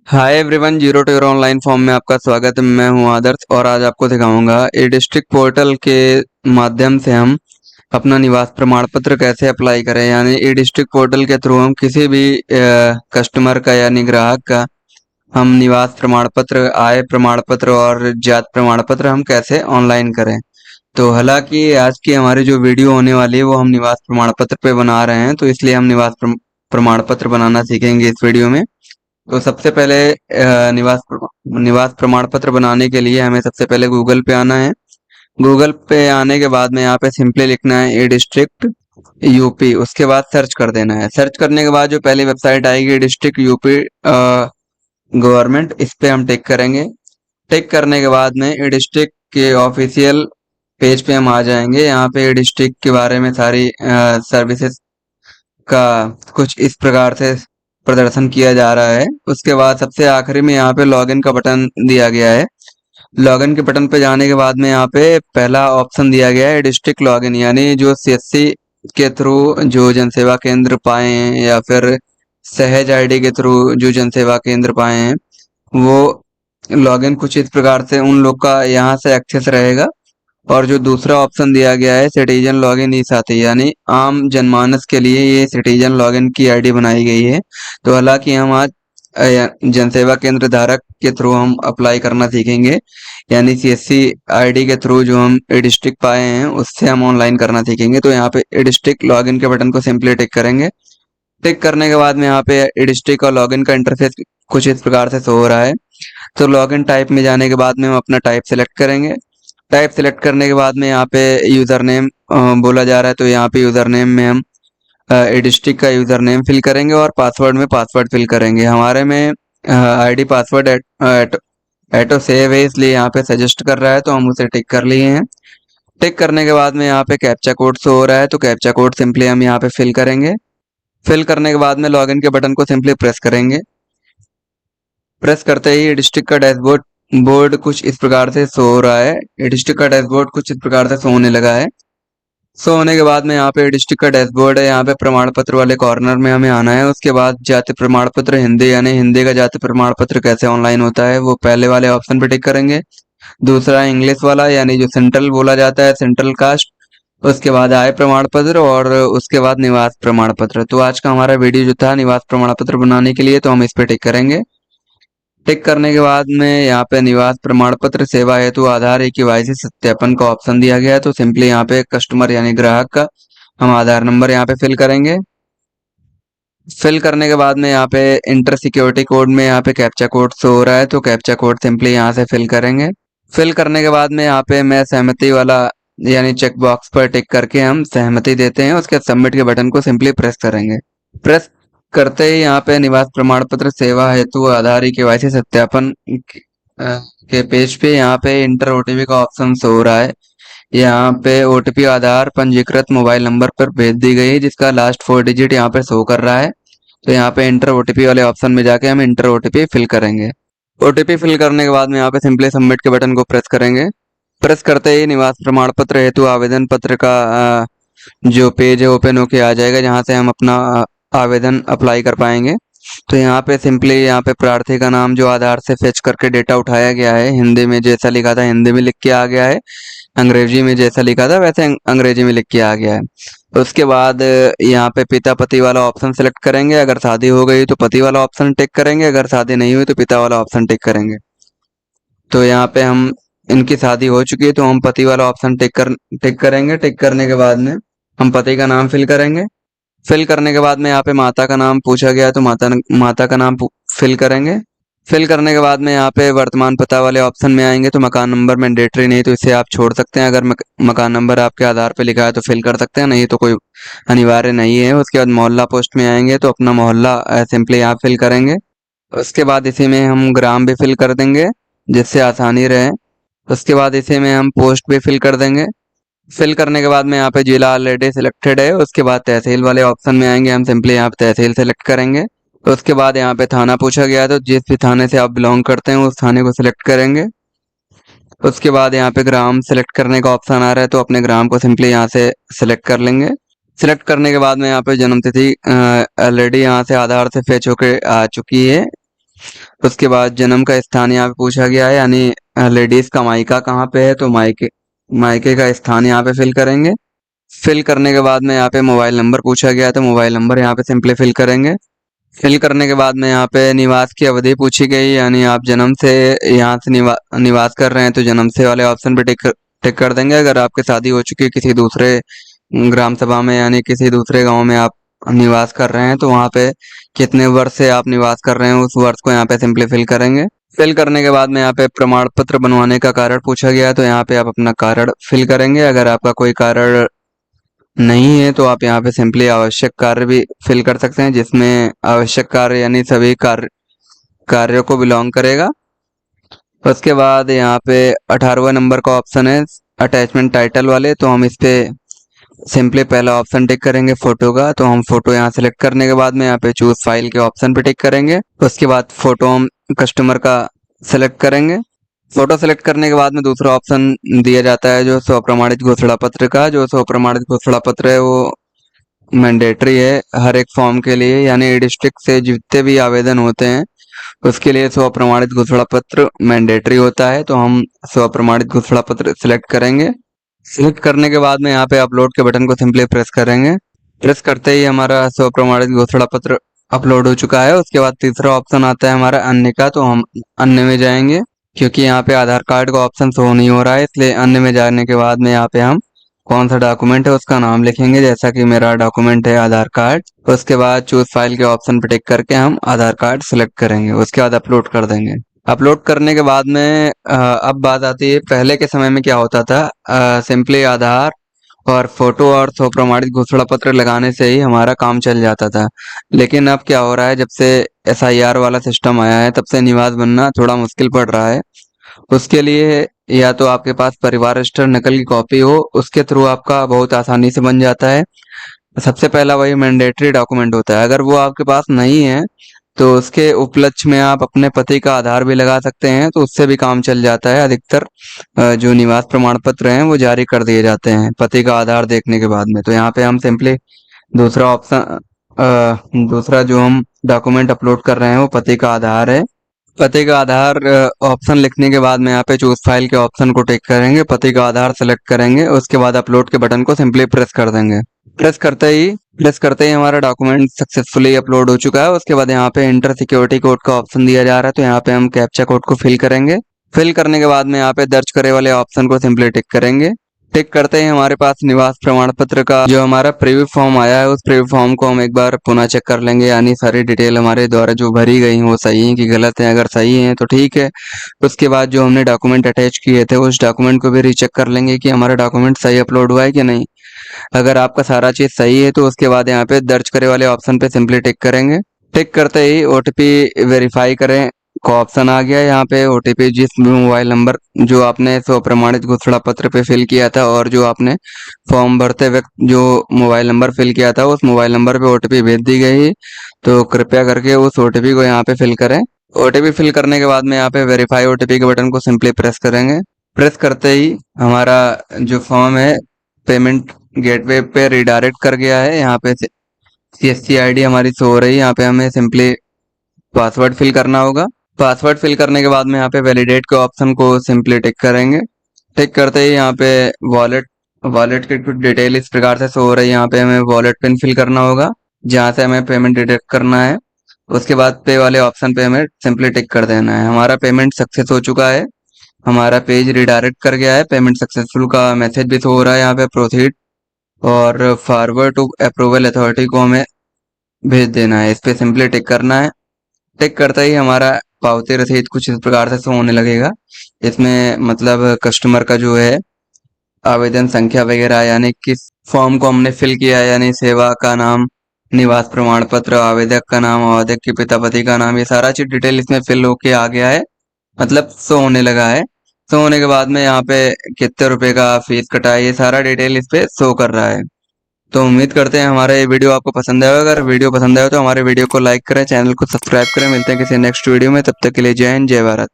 Hi everyone, zero to hero online form में आपका स्वागत है। मैं हूं आदर्श और आज आपको दिखाऊंगा ई डिस्ट्रिक्ट पोर्टल के माध्यम से हम अपना निवास प्रमाण पत्र कैसे अप्लाई करें। यानी ई डिस्ट्रिक्ट पोर्टल के थ्रू हम किसी भी कस्टमर का यानी ग्राहक का हम निवास प्रमाण पत्र, आय प्रमाण पत्र और जाति प्रमाण पत्र हम कैसे ऑनलाइन करें। तो हालांकि आज की हमारी जो वीडियो होने वाली है वो हम निवास प्रमाण पत्र पे बना रहे हैं, तो इसलिए हम प्रमाण पत्र बनाना सीखेंगे इस वीडियो में। तो सबसे पहले निवास प्रमाण पत्र बनाने के लिए हमें सबसे पहले गूगल पे आना है। गूगल पे आने के बाद में यहाँ पे सिंपली लिखना है ई डिस्ट्रिक्ट यूपी, उसके बाद सर्च कर देना है। सर्च करने के बाद जो पहली वेबसाइट आएगी डिस्ट्रिक्ट यूपी गवर्नमेंट, इस पे हम टिक करेंगे। टिक करने के बाद में ई डिस्ट्रिक्ट के ऑफिशियल पेज पे हम आ जाएंगे। यहाँ पे ई डिस्ट्रिक्ट के बारे में सारी सर्विसेज का कुछ इस प्रकार से प्रदर्शन किया जा रहा है। उसके बाद सबसे आखिरी में यहाँ पे लॉगिन का बटन दिया गया है। लॉगिन के बटन पे जाने के बाद में यहाँ पे पहला ऑप्शन दिया गया है डिस्ट्रिक्ट लॉगिन, यानी जो सीएससी के थ्रू जो जनसेवा केंद्र पाए हैं या फिर सहज आईडी के थ्रू जो जनसेवा केंद्र पाए हैं, वो लॉगिन कुछ इस प्रकार से उन लोग का यहाँ से एक्सेस रहेगा। और जो दूसरा ऑप्शन दिया गया है सिटीजन लॉगिन ई साथी, यानी आम जनमानस के लिए ये सिटीजन लॉगिन की आईडी बनाई गई है। तो हालांकि हम आज जनसेवा केंद्र धारक के थ्रू हम अप्लाई करना सीखेंगे, यानी सीएससी आईडी के थ्रू जो हम ई डिस्ट्रिक्ट पाए हैं उससे हम ऑनलाइन करना सीखेंगे। तो यहाँ पे ई डिस्ट्रिक्ट लॉगिन के बटन को सिंपली टिक करेंगे। टिक करने के बाद में यहाँ पे ई डिस्ट्रिक्ट और लॉगिन का इंटरफेस कुछ इस प्रकार से शो हो रहा है। तो लॉगिन टाइप में जाने के बाद में हम अपना टाइप सेलेक्ट करेंगे। टाइप सेलेक्ट करने के बाद में यहाँ पे यूज़र नेम बोला जा रहा है, तो यहाँ पे यूज़र नेम में हम डिस्ट्रिक्ट का यूज़र नेम फिल करेंगे और पासवर्ड में पासवर्ड फिल करेंगे। हमारे में आईडी पासवर्ड एटो सेव है, इसलिए यहाँ पे सजेस्ट कर रहा है, तो हम उसे टिक कर लिए हैं। टिक करने के बाद में यहाँ पे कैप्चा कोड शो हो रहा है, तो कैप्चा कोड सिंपली हम यहाँ पे फिल करेंगे। फिल करने के बाद में लॉगिन के बटन को सिंपली प्रेस करेंगे। प्रेस करते ही डिस्ट्रिक्ट का डैशबोर्ड बोर्ड कुछ इस प्रकार से शो हो रहा है। डिस्ट्रिक्ट का डैशबोर्ड कुछ इस प्रकार से शो होने लगा है। शो होने के बाद में यहाँ पे डिस्ट्रिक्ट का डैशबोर्ड है, यहाँ पे प्रमाण पत्र वाले कॉर्नर में हमें आना है। उसके बाद जाति प्रमाण पत्र हिंदी, यानी हिंदी का जाति प्रमाण पत्र कैसे ऑनलाइन होता है वो पहले वाले ऑप्शन पे टिक करेंगे। दूसरा इंग्लिश वाला, यानी जो सेंट्रल बोला जाता है, सेंट्रल कास्ट। उसके बाद आय प्रमाण पत्र और उसके बाद निवास प्रमाण पत्र। तो आज का हमारा वीडियो जो था निवास प्रमाण पत्र बनाने के लिए, तो हम इस पे टिक करेंगे। टिक करने के बाद में यहाँ पे निवास प्रमाण पत्र सेवा हेतु आधार ई केवाईसी सत्यापन का ऑप्शन दिया गया है। तो सिंपली यहाँ पे कस्टमर यानी ग्राहक का हम आधार नंबर यहाँ पे फिल करेंगे। फिल करने के बाद में यहाँ पे इंटर सिक्योरिटी कोड में यहाँ पे कैप्चा कोड शो हो रहा है, तो कैप्चा कोड सिंपली यहाँ से फिल करेंगे। फिल करने के बाद में यहाँ पे मैं सहमति वाला यानी चेक बॉक्स पर टिक करके हम सहमति देते हैं। उसके बाद सबमिट के बटन को सिंपली प्रेस करेंगे। प्रेस करते ही यहाँ पे निवास प्रमाण पत्र सेवा हेतु आधार ई केवाईसी सत्यापन के पेज पे यहाँ पे इंटर ओटीपी का ऑप्शन शो हो रहा है। यहाँ पे ओटीपी आधार पंजीकृत मोबाइल नंबर पर भेज दी गई है, जिसका लास्ट 4 डिजिट यहाँ पे शो कर रहा है। तो यहाँ पे इंटर ओटीपी वाले ऑप्शन में जाके हम इंटर ओटीपी फिल करेंगे। ओटीपी फिल करने के बाद में यहाँ पे सिंपली सबमिट के बटन को प्रेस करेंगे। प्रेस करते ही निवास प्रमाण पत्र हेतु आवेदन पत्र का जो पेज है ओपन होके आ जाएगा, जहाँ से हम अपना आवेदन अप्लाई कर पाएंगे। तो यहाँ पे सिंपली यहाँ पे प्रार्थी का नाम जो आधार से फेच करके डेटा उठाया गया है, हिंदी में जैसा लिखा था हिंदी में लिख के आ गया है, अंग्रेजी में जैसा लिखा था वैसे अंग्रेजी में लिख के आ गया है। उसके बाद यहाँ पे पिता पति वाला ऑप्शन सेलेक्ट करेंगे। अगर शादी हो गई तो पति वाला ऑप्शन टिक करेंगे, अगर शादी नहीं हुई तो पिता वाला ऑप्शन टिक करेंगे। तो यहाँ पे हम इनकी शादी हो चुकी है, तो हम पति वाला ऑप्शन टिक करेंगे। टिक करने के बाद में हम पति का नाम फिल करेंगे। फिल करने के बाद में यहाँ पे माता का नाम पूछा गया है, तो माता का नाम फिल करेंगे। फिल करने के बाद में यहाँ पे वर्तमान पता वाले ऑप्शन में आएंगे, तो मकान नंबर मैंडेटरी नहीं, तो इसे आप छोड़ सकते हैं। अगर मकान नंबर आपके आधार पे लिखा है तो फिल कर सकते हैं, नहीं तो कोई अनिवार्य नहीं है। उसके बाद मोहल्ला पोस्ट में आएंगे, तो अपना मोहल्ला सिंपली आप फिल करेंगे। उसके बाद इसी में हम ग्राम भी फिल कर देंगे, जिससे आसानी रहे। उसके बाद इसी में हम पोस्ट भी फिल कर देंगे। फिल करने के बाद में यहाँ पे जिला ऑलरेडी सिलेक्टेड है। उसके बाद तहसील वाले ऑप्शन में आएंगे, हम सिंपली यहाँ पे तहसील सेलेक्ट करेंगे। उसके बाद यहाँ पे थाना पूछा गया है, तो जिस भी थाने से आप बिलोंग करते हैं उस थाने को सिलेक्ट करेंगे। उसके बाद यहाँ पे ग्राम सेलेक्ट करने का ऑप्शन आ रहा है, तो अपने ग्राम को सिंपली यहाँ से सिलेक्ट कर लेंगे। सिलेक्ट करने के बाद में यहाँ पे जन्म तिथि ऑलरेडी यहाँ से आधार से फेच होके आ चुकी है, उसके बाद जन्म का स्थान यहाँ पे पूछा गया है, यानी लेडीज का मायका कहाँ पे है, तो मायके मायके का स्थान यहाँ पे फिल करेंगे। फिल करने के बाद में यहाँ पे मोबाइल नंबर पूछा गया है, तो मोबाइल नंबर यहाँ पे सिंपली फिल करेंगे। फिल करने के बाद में यहाँ पे निवास की अवधि पूछी गई, यानी आप जन्म से यहाँ से निवास कर रहे हैं तो जन्म से वाले ऑप्शन पे टिक कर देंगे। अगर आपकी शादी हो चुकी है किसी दूसरे ग्राम सभा में, यानी किसी दूसरे गांव में आप निवास कर रहे हैं, तो वहाँ पे कितने वर्ष से आप निवास कर रहे हैं उस वर्ष को यहाँ पे सिंपली फिल करेंगे। फिल करने के बाद में यहाँ पे प्रमाण पत्र बनवाने का कारण पूछा गया है, तो यहाँ पे आप अपना कारण फिल करेंगे। अगर आपका कोई कारण नहीं है तो आप यहाँ पे सिंपली आवश्यक कार्य भी फिल कर सकते हैं, जिसमें आवश्यक कार्य यानी सभी कार्यों को बिलोंग करेगा। उसके बाद यहाँ पे 18वें नंबर का ऑप्शन है अटैचमेंट टाइटल वाले, तो हम इस पे सिंपली पहला ऑप्शन टिक करेंगे फोटो का, तो हम फोटो यहाँ सेलेक्ट करने के बाद में यहाँ पे चूज फाइल के ऑप्शन पे टिक करेंगे। उसके बाद फोटो हम कस्टमर का सेलेक्ट करेंगे। फोटो सेलेक्ट करने के बाद में दूसरा ऑप्शन दिया जाता है जो स्वप्रमाणित घोषणा पत्र का। जो स्वप्रमाणित घोषणा पत्र है वो मैंडेटरी है हर एक फॉर्म के लिए, यानी डिस्ट्रिक्ट से जितने भी आवेदन होते हैं उसके लिए स्वप्रमाणित घोषणा पत्र मैंडेटरी होता है, तो हम स्वप्रमाणित घोषणा पत्र सिलेक्ट करेंगे। सिलेक्ट करने के बाद में यहाँ पे अपलोड के बटन को सिंपली प्रेस करेंगे। प्रेस करते ही हमारा स्वप्रमाणित घोषणा पत्र अपलोड हो चुका है। उसके बाद तीसरा ऑप्शन आता है हमारा अन्य का, तो हम अन्य में जाएंगे। क्योंकि यहाँ पे आधार कार्ड का ऑप्शन शो नहीं हो रहा है, इसलिए अन्य में जाने के बाद में यहाँ पे हम कौन सा डॉक्यूमेंट है उसका नाम लिखेंगे, जैसा कि मेरा डॉक्यूमेंट है आधार कार्ड। उसके बाद चूज फाइल के ऑप्शन पर टिक करके हम आधार कार्ड सिलेक्ट करेंगे। उसके बाद अपलोड कर देंगे। अपलोड करने के बाद में अब बात आती है पहले के समय में क्या होता था। सिंपली आधार और फोटो और सौ प्रमाणित घोषणा पत्र लगाने से ही हमारा काम चल जाता था। लेकिन अब क्या हो रहा है, जब से एसआईआर वाला सिस्टम आया है तब से निवास बनना थोड़ा मुश्किल पड़ रहा है। उसके लिए या तो आपके पास परिवार रजिस्टर नकल की कॉपी हो, उसके थ्रू आपका बहुत आसानी से बन जाता है। सबसे पहला वही मैंडेटरी डॉक्यूमेंट होता है। अगर वो आपके पास नहीं है तो उसके उपलक्ष्य में आप अपने पति का आधार भी लगा सकते हैं, तो उससे भी काम चल जाता है। अधिकतर जो निवास प्रमाण पत्र हैं वो जारी कर दिए जाते हैं पति का आधार देखने के बाद में। तो यहाँ पे हम सिंपली दूसरा ऑप्शन दूसरा जो हम डॉक्यूमेंट अपलोड कर रहे हैं वो पति का आधार है। पति का आधार ऑप्शन लिखने के बाद में यहाँ पे चूज फाइल के ऑप्शन को टिक करेंगे, पति का आधार सेलेक्ट करेंगे। उसके बाद अपलोड के बटन को सिंपली प्रेस कर देंगे। प्रेस करते ही हमारा डॉक्यूमेंट सक्सेसफुली अपलोड हो चुका है। उसके बाद यहाँ पे इंटर सिक्योरिटी कोड का ऑप्शन दिया जा रहा है, तो यहाँ पे हम कैप्चा कोड को फिल करेंगे। फिल करने के बाद में यहाँ पे दर्ज करे वाले ऑप्शन को सिंपली टिक करेंगे। टिक करते ही हमारे पास निवास प्रमाण पत्र का जो हमारा प्रीव्यू फॉर्म आया है उस प्रीव्यू फॉर्म को हम एक बार पुनः चेक कर लेंगे, यानी सारी डिटेल हमारे द्वारा जो भरी गई वो सही है कि गलत है। अगर सही है तो ठीक है। उसके बाद जो हमने डॉक्यूमेंट अटैच किए थे उस डॉक्यूमेंट को भी रीचेक कर लेंगे कि हमारा डॉक्यूमेंट सही अपलोड हुआ है कि नहीं। अगर आपका सारा चीज सही है तो उसके बाद यहाँ पे दर्ज करे वाले ऑप्शन पे सिंपली टिक करेंगे। टिक करते ही ओटीपी वेरीफाई करें का ऑप्शन आ गया। यहाँ पे ओटीपी जिस मोबाइल नंबर जो आपने स्व प्रमाणित घोषणा पत्र पे फिल किया था और जो आपने फॉर्म भरते वक्त जो मोबाइल नंबर फिल किया था उस मोबाइल नंबर पे ओटीपी भेज दी गई है, तो कृपया करके उस ओटीपी को यहाँ पे फिल करें। ओटीपी फिल करने के बाद में यहाँ पे वेरीफाई ओटीपी के बटन को सिंपली प्रेस करेंगे। प्रेस करते ही हमारा जो फॉर्म है पेमेंट गेटवे पे रिडायरेक्ट कर गया है। यहाँ पे सीएससी आईडी हमारी शो हो रही है। यहाँ पे हमें सिंपली पासवर्ड फिल करना होगा। पासवर्ड फिल करने के बाद में यहाँ पे वैलिडेट के ऑप्शन को सिंपली टिक करेंगे। टिक करते ही यहाँ पे वॉलेट वॉलेट की कुछ डिटेल इस प्रकार से शो हो रही है। यहाँ पे हमें वॉलेट पिन फिल करना होगा जहाँ से हमें पेमेंट डिडक्ट करना है। उसके बाद पे वाले ऑप्शन पे हमें सिंपली टिक कर देना है। हमारा पेमेंट सक्सेस हो चुका है। हमारा पेज रिडायरेक्ट कर गया है। पेमेंट सक्सेसफुल का मैसेज भी शो हो रहा है यहाँ पे। प्रोसीड और फॉरवर्ड टू अप्रूवल अथॉरिटी को हमें भेज देना है। इस पे सिंपली टिक करना है। टिक करते ही हमारा पावती रसीद कुछ इस प्रकार से शो होने लगेगा। इसमें मतलब कस्टमर का जो है आवेदन संख्या वगैरह, यानी किस फॉर्म को हमने फिल किया है, यानी सेवा का नाम, निवास प्रमाण पत्र, आवेदक का नाम, आवेदक के पिता पति का नाम, ये सारा चीज डिटेल इसमें फिल होके आ गया है, मतलब शो होने लगा है। शो होने के बाद में यहाँ पे कितने रुपए का फीस कटा है ये सारा डिटेल इस पे शो कर रहा है। तो उम्मीद करते हैं हमारा ये वीडियो आपको पसंद आया। अगर वीडियो पसंद आया तो हमारे वीडियो को लाइक करें, चैनल को सब्सक्राइब करें। मिलते हैं किसी नेक्स्ट वीडियो में, तब तक के लिए जय हिंद, जय भारत।